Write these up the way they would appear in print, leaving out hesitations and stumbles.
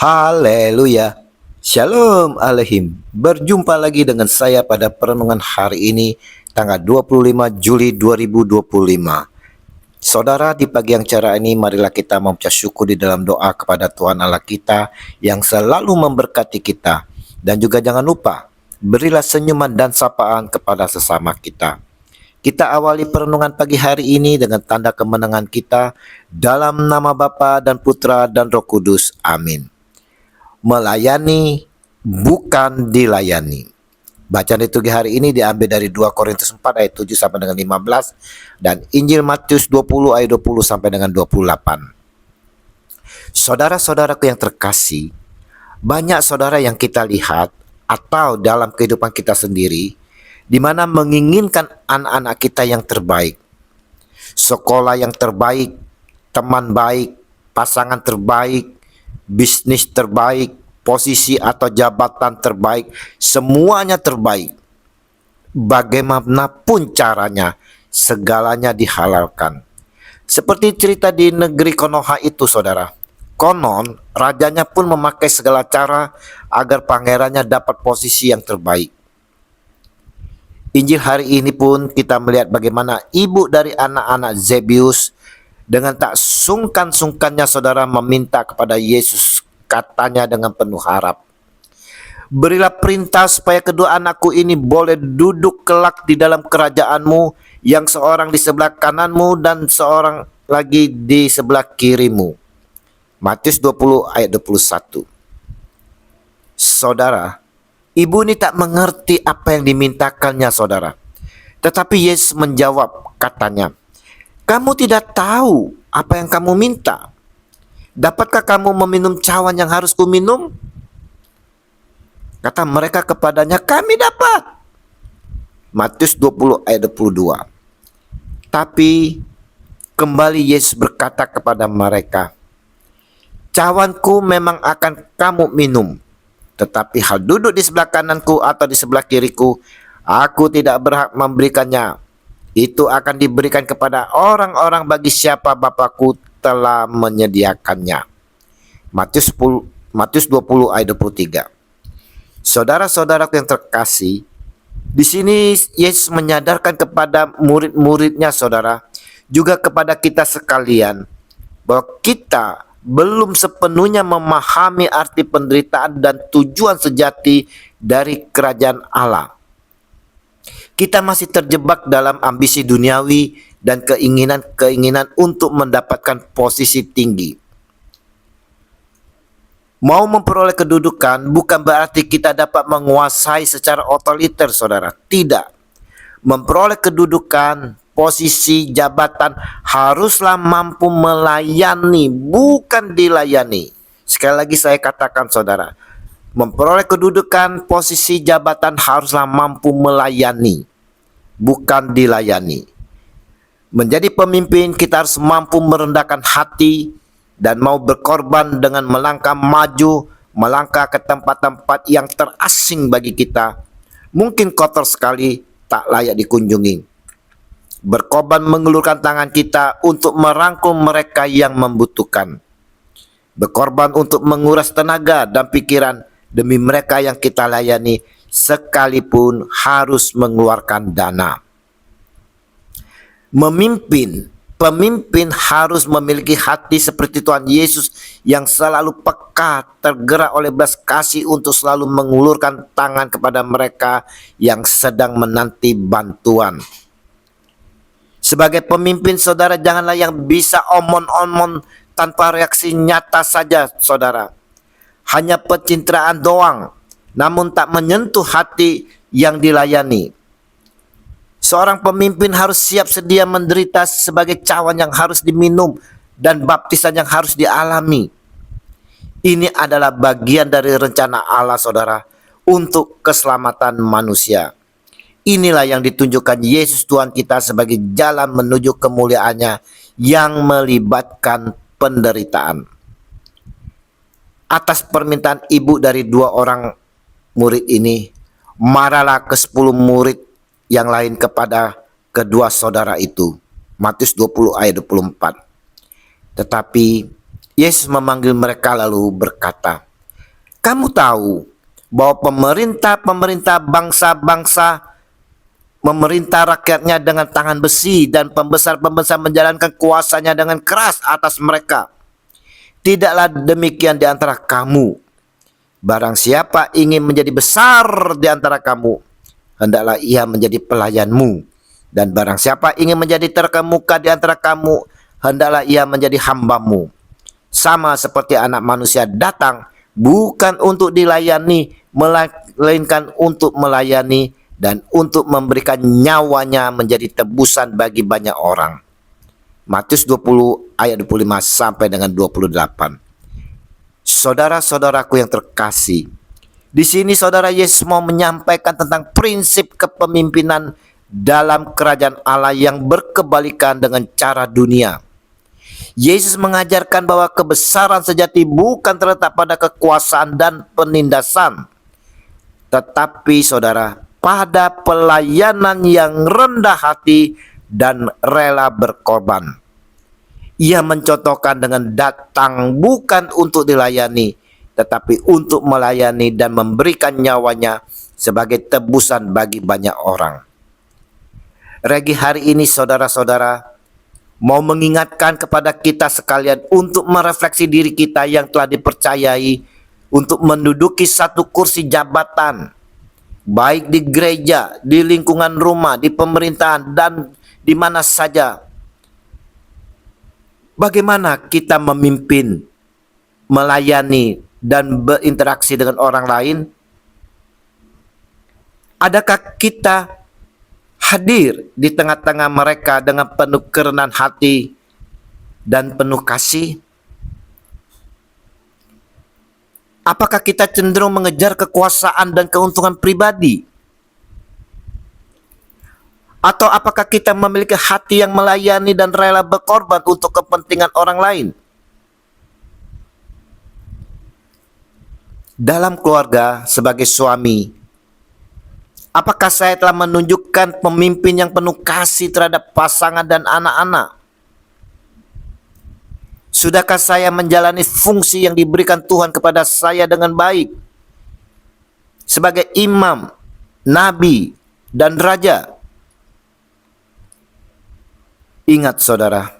Haleluya. Shalom Alehim. Berjumpa lagi dengan saya pada perenungan hari ini tanggal 25 Juli 2025. Saudara, di pagi yang cerah ini marilah kita mengucap syukur di dalam doa kepada Tuhan Allah kita yang selalu memberkati kita. Dan juga jangan lupa, berilah senyuman dan sapaan kepada sesama kita. Kita awali perenungan pagi hari ini dengan tanda kemenangan kita dalam nama Bapa dan Putra dan Roh Kudus. Amin. Melayani bukan dilayani. Bacaan liturgi hari ini diambil dari 2 Korintus 4 ayat 7 sampai dengan 15 dan Injil Matius 20 ayat 20 sampai dengan 28. Saudara-saudaraku yang terkasih, banyak saudara yang kita lihat atau dalam kehidupan kita sendiri di mana menginginkan anak-anak kita yang terbaik, sekolah yang terbaik, teman baik, pasangan terbaik, bisnis terbaik, posisi atau jabatan terbaik, semuanya terbaik. Bagaimanapun caranya, segalanya dihalalkan. Seperti cerita di negeri Konoha itu, saudara. Konon, rajanya pun memakai segala cara agar pangerannya dapat posisi yang terbaik. Injil hari ini pun kita melihat bagaimana ibu dari anak-anak Zebeus dengan tak sungkan-sungkannya saudara meminta kepada Yesus, katanya dengan penuh harap, "Berilah perintah supaya kedua anakku ini boleh duduk kelak di dalam kerajaanmu, yang seorang di sebelah kananmu dan seorang lagi di sebelah kirimu." Matius 20 ayat 21. Saudara, ibu ini tak mengerti apa yang dimintakannya, saudara. Tetapi Yesus menjawab, katanya, "Kamu tidak tahu apa yang kamu minta. Dapatkah kamu meminum cawan yang harus kuminum?" Kata mereka kepadanya, "Kami dapat." Matius 20 ayat 22. Tapi kembali Yesus berkata kepada mereka, "Cawanku memang akan kamu minum, tetapi hal duduk di sebelah kananku atau di sebelah kiriku, aku tidak berhak memberikannya. Itu akan diberikan kepada orang-orang bagi siapa Bapakku telah menyediakannya." Matius 20 ayat 23. Saudara-saudaraku yang terkasih, di sini Yesus menyadarkan kepada murid-muridnya, saudara, juga kepada kita sekalian, bahwa kita belum sepenuhnya memahami arti penderitaan dan tujuan sejati dari kerajaan Allah. Kita masih terjebak dalam ambisi duniawi dan keinginan-keinginan untuk mendapatkan posisi tinggi. Mau memperoleh kedudukan bukan berarti kita dapat menguasai secara otoriter, saudara. Tidak. Memperoleh kedudukan, posisi, jabatan haruslah mampu melayani, bukan dilayani. Sekali lagi saya katakan, saudara, memperoleh kedudukan, posisi, jabatan haruslah mampu melayani, bukan dilayani. Menjadi pemimpin kita harus mampu merendahkan hati dan mau berkorban dengan melangkah maju, melangkah ke tempat-tempat yang terasing bagi kita, mungkin kotor sekali, tak layak dikunjungi. Berkorban mengulurkan tangan kita untuk merangkul mereka yang membutuhkan. Berkorban untuk menguras tenaga dan pikiran demi mereka yang kita layani, sekalipun harus mengeluarkan dana. Pemimpin harus memiliki hati seperti Tuhan Yesus yang selalu peka, tergerak oleh belas kasih untuk selalu mengulurkan tangan kepada mereka yang sedang menanti bantuan. Sebagai pemimpin, saudara, janganlah yang bisa omon-omon tanpa reaksi nyata saja, saudara. Hanya pencitraan doang, namun tak menyentuh hati yang dilayani. Seorang pemimpin harus siap sedia menderita sebagai cawan yang harus diminum dan baptisan yang harus dialami. Ini adalah bagian dari rencana Allah, saudara, untuk keselamatan manusia. Inilah yang ditunjukkan Yesus Tuhan kita sebagai jalan menuju kemuliaannya yang melibatkan penderitaan. Atas permintaan ibu dari 2 orang murid ini, marahlah ke-10 murid yang lain kepada kedua saudara itu. Matius 20 ayat 24. Tetapi Yesus memanggil mereka lalu berkata, Kamu tahu bahwa pemerintah bangsa-bangsa memerintah rakyatnya dengan tangan besi dan pembesar-pembesar menjalankan kuasanya dengan keras atas mereka. Tidaklah demikian di antara kamu. Barang siapa ingin menjadi besar di antara kamu, hendaklah ia menjadi pelayanmu. Dan barang siapa ingin menjadi terkemuka di antara kamu, hendaklah ia menjadi hambamu. Sama seperti Anak Manusia datang bukan untuk dilayani, melainkan untuk melayani dan untuk memberikan nyawanya menjadi tebusan bagi banyak orang. Matius 20 ayat 25 sampai dengan 28. Saudara-saudaraku yang terkasih, di sini saudara Yesus mau menyampaikan tentang prinsip kepemimpinan dalam kerajaan Allah yang berkebalikan dengan cara dunia. Yesus mengajarkan bahwa kebesaran sejati bukan terletak pada kekuasaan dan penindasan, tetapi saudara, pada pelayanan yang rendah hati dan rela berkorban. Ia mencontohkan dengan datang bukan untuk dilayani, tetapi untuk melayani dan memberikan nyawanya sebagai tebusan bagi banyak orang. Regi hari ini saudara-saudara mau mengingatkan kepada kita sekalian untuk merefleksi diri kita yang telah dipercayai untuk menduduki satu kursi jabatan, baik di gereja, di lingkungan rumah, di pemerintahan, dan di mana saja. Bagaimana kita memimpin, melayani, dan berinteraksi dengan orang lain? Adakah kita hadir di tengah-tengah mereka dengan penuh kerenan hati dan penuh kasih? Apakah kita cenderung mengejar kekuasaan dan keuntungan pribadi? Atau apakah kita memiliki hati yang melayani dan rela berkorban untuk kepentingan orang lain? Dalam keluarga sebagai suami, apakah saya telah menunjukkan pemimpin yang penuh kasih terhadap pasangan dan anak-anak? Sudahkah saya menjalani fungsi yang diberikan Tuhan kepada saya dengan baik? Sebagai imam, nabi, dan raja. Ingat saudara,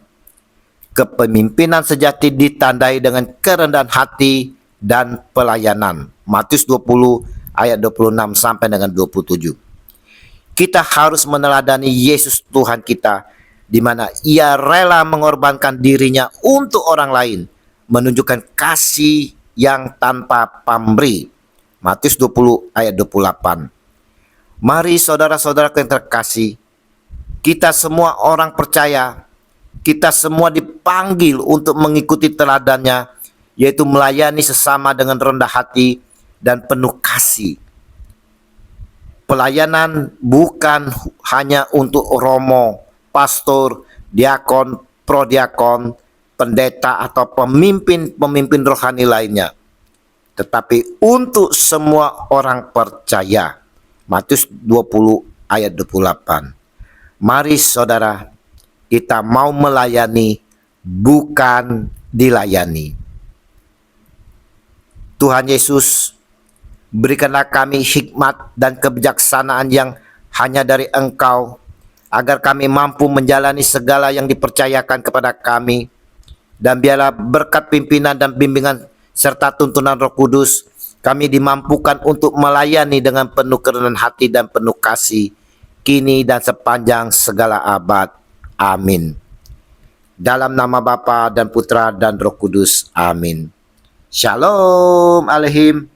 kepemimpinan sejati ditandai dengan kerendahan hati dan pelayanan. Matius 20 ayat 26 sampai dengan 27. Kita harus meneladani Yesus Tuhan kita, di mana ia rela mengorbankan dirinya untuk orang lain, menunjukkan kasih yang tanpa pamrih. Matius 20 ayat 28. Mari saudara-saudara yang terkasih, kita semua orang percaya, kita semua dipanggil untuk mengikuti teladannya, yaitu melayani sesama dengan rendah hati dan penuh kasih. Pelayanan bukan hanya untuk romo, pastor, diakon, prodiakon, pendeta, atau pemimpin-pemimpin rohani lainnya, tetapi untuk semua orang percaya. Matius 20 ayat 28. Mari saudara, kita mau melayani, bukan dilayani. Tuhan Yesus, berikanlah kami hikmat dan kebijaksanaan yang hanya dari Engkau, agar kami mampu menjalani segala yang dipercayakan kepada kami. Dan biarlah berkat pimpinan dan bimbingan serta tuntunan Roh Kudus, kami dimampukan untuk melayani dengan penuh kerendahan hati dan penuh kasih, kini dan sepanjang segala abad. Amin. Dalam nama Bapa dan Putra dan Roh Kudus. Amin. Shalom Alehim.